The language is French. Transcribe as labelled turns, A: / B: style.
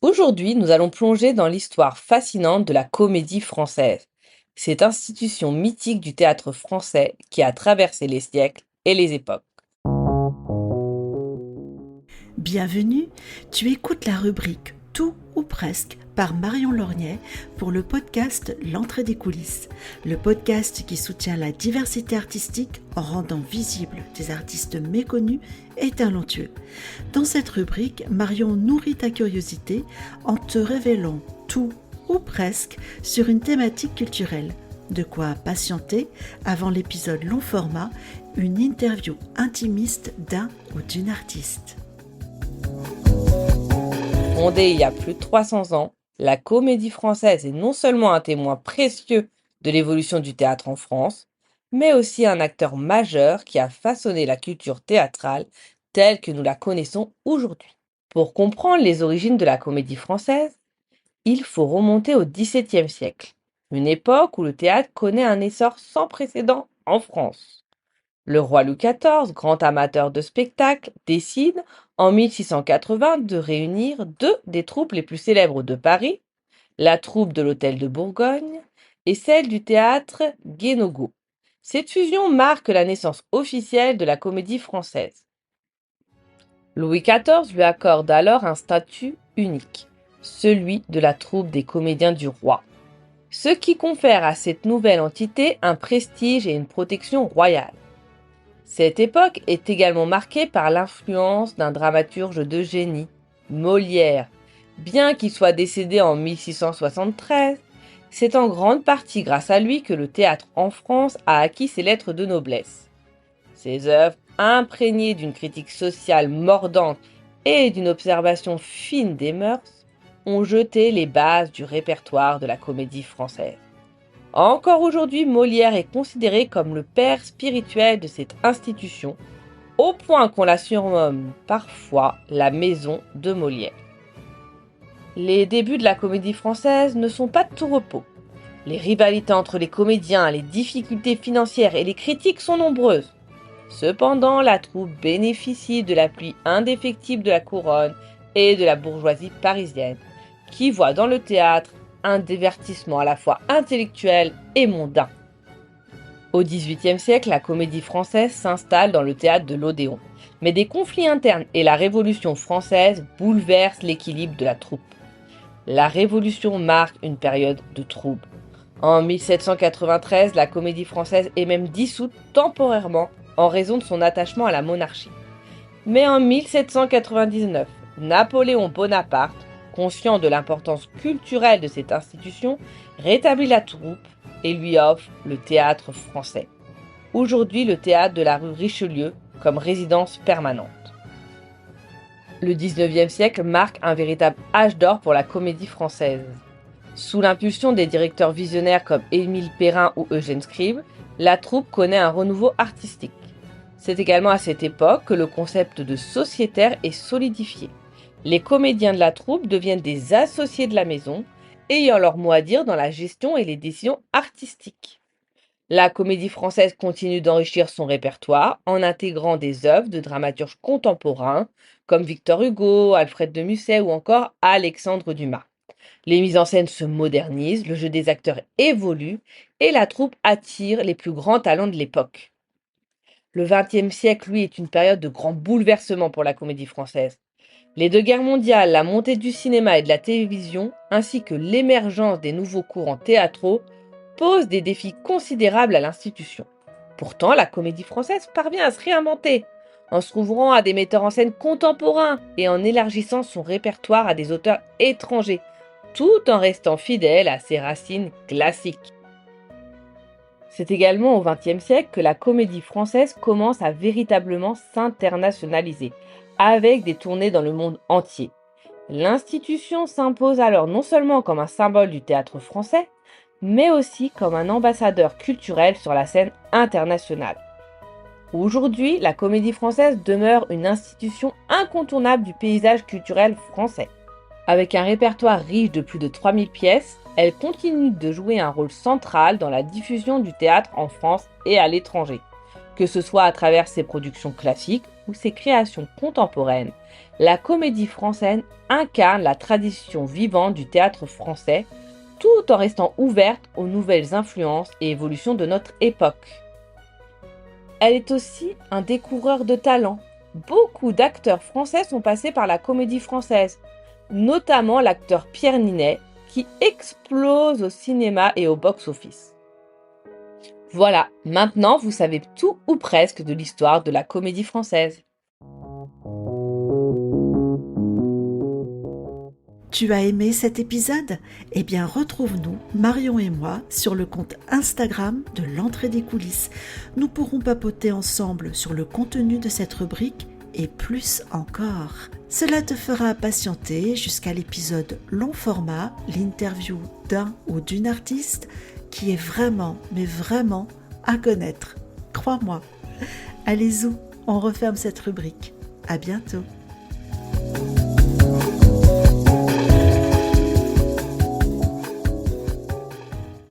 A: Aujourd'hui, nous allons plonger dans l'histoire fascinante de la Comédie Française, cette institution mythique du théâtre français qui a traversé les siècles et les époques.
B: Bienvenue, tu écoutes la rubrique Tout ou presque par Marion Lorgnay pour le podcast L'entrée des coulisses, le podcast qui soutient la diversité artistique en rendant visibles des artistes méconnus et talentueux. Dans cette rubrique, Marion nourrit ta curiosité en te révélant tout ou presque sur une thématique culturelle. De quoi patienter avant l'épisode long format, une interview intimiste d'un ou d'une artiste.
A: Fondée il y a plus de 300 ans, la Comédie Française est non seulement un témoin précieux de l'évolution du théâtre en France, mais aussi un acteur majeur qui a façonné la culture théâtrale telle que nous la connaissons aujourd'hui. Pour comprendre les origines de la Comédie Française, il faut remonter au XVIIe siècle, une époque où le théâtre connaît un essor sans précédent en France. Le roi Louis XIV, grand amateur de spectacle, décide en 1680 de réunir deux des troupes les plus célèbres de Paris, la troupe de l'Hôtel de Bourgogne et celle du théâtre Guénogo. Cette fusion marque la naissance officielle de la Comédie Française. Louis XIV lui accorde alors un statut unique, celui de la troupe des comédiens du roi, ce qui confère à cette nouvelle entité un prestige et une protection royale. Cette époque est également marquée par l'influence d'un dramaturge de génie, Molière. Bien qu'il soit décédé en 1673, c'est en grande partie grâce à lui que le théâtre en France a acquis ses lettres de noblesse. Ses œuvres, imprégnées d'une critique sociale mordante et d'une observation fine des mœurs, ont jeté les bases du répertoire de la comédie française. Encore aujourd'hui, Molière est considéré comme le père spirituel de cette institution, au point qu'on la surnomme parfois la maison de Molière. Les débuts de la comédie française ne sont pas de tout repos. Les rivalités entre les comédiens, les difficultés financières et les critiques sont nombreuses. Cependant, la troupe bénéficie de l'appui indéfectible de la couronne et de la bourgeoisie parisienne, qui voit dans le théâtre un divertissement à la fois intellectuel et mondain. Au XVIIIe siècle, la comédie française s'installe dans le théâtre de l'Odéon, mais des conflits internes et la Révolution française bouleversent l'équilibre de la troupe. La Révolution marque une période de trouble. En 1793, la comédie française est même dissoute temporairement en raison de son attachement à la monarchie. Mais en 1799, Napoléon Bonaparte, conscient de l'importance culturelle de cette institution, rétablit la troupe et lui offre le théâtre français. Aujourd'hui, le théâtre de la rue Richelieu comme résidence permanente. Le XIXe siècle marque un véritable âge d'or pour la comédie française. Sous l'impulsion des directeurs visionnaires comme Émile Perrin ou Eugène Scribe, la troupe connaît un renouveau artistique. C'est également à cette époque que le concept de sociétaire est solidifié. Les comédiens de la troupe deviennent des associés de la maison, ayant leur mot à dire dans la gestion et les décisions artistiques. La comédie française continue d'enrichir son répertoire en intégrant des œuvres de dramaturges contemporains comme Victor Hugo, Alfred de Musset ou encore Alexandre Dumas. Les mises en scène se modernisent, le jeu des acteurs évolue et la troupe attire les plus grands talents de l'époque. Le XXe siècle, lui, est une période de grands bouleversements pour la comédie française. Les deux guerres mondiales, la montée du cinéma et de la télévision, ainsi que l'émergence des nouveaux courants théâtraux, posent des défis considérables à l'institution. Pourtant, la comédie française parvient à se réinventer, en s'ouvrant à des metteurs en scène contemporains et en élargissant son répertoire à des auteurs étrangers, tout en restant fidèle à ses racines classiques. C'est également au XXe siècle que la comédie française commence à véritablement s'internationaliser, avec des tournées dans le monde entier. L'institution s'impose alors non seulement comme un symbole du théâtre français, mais aussi comme un ambassadeur culturel sur la scène internationale. Aujourd'hui, la comédie française demeure une institution incontournable du paysage culturel français. Avec un répertoire riche de plus de 3000 pièces, elle continue de jouer un rôle central dans la diffusion du théâtre en France et à l'étranger, que ce soit à travers ses productions classiques ou ses créations contemporaines, la comédie française incarne la tradition vivante du théâtre français, tout en restant ouverte aux nouvelles influences et évolutions de notre époque. Elle est aussi un découvreur de talent. Beaucoup d'acteurs français sont passés par la comédie française, notamment l'acteur Pierre Ninet, qui explose au cinéma et au box-office. Voilà, maintenant vous savez tout ou presque de l'histoire de la comédie française.
B: Tu as aimé cet épisode? Eh bien, retrouve-nous, Marion et moi, sur le compte Instagram de l'entrée des coulisses. Nous pourrons papoter ensemble sur le contenu de cette rubrique et plus encore. Cela te fera patienter jusqu'à l'épisode long format, l'interview d'un ou d'une artiste qui est vraiment, mais vraiment à connaître. Crois-moi. Allez-y, on referme cette rubrique. À bientôt.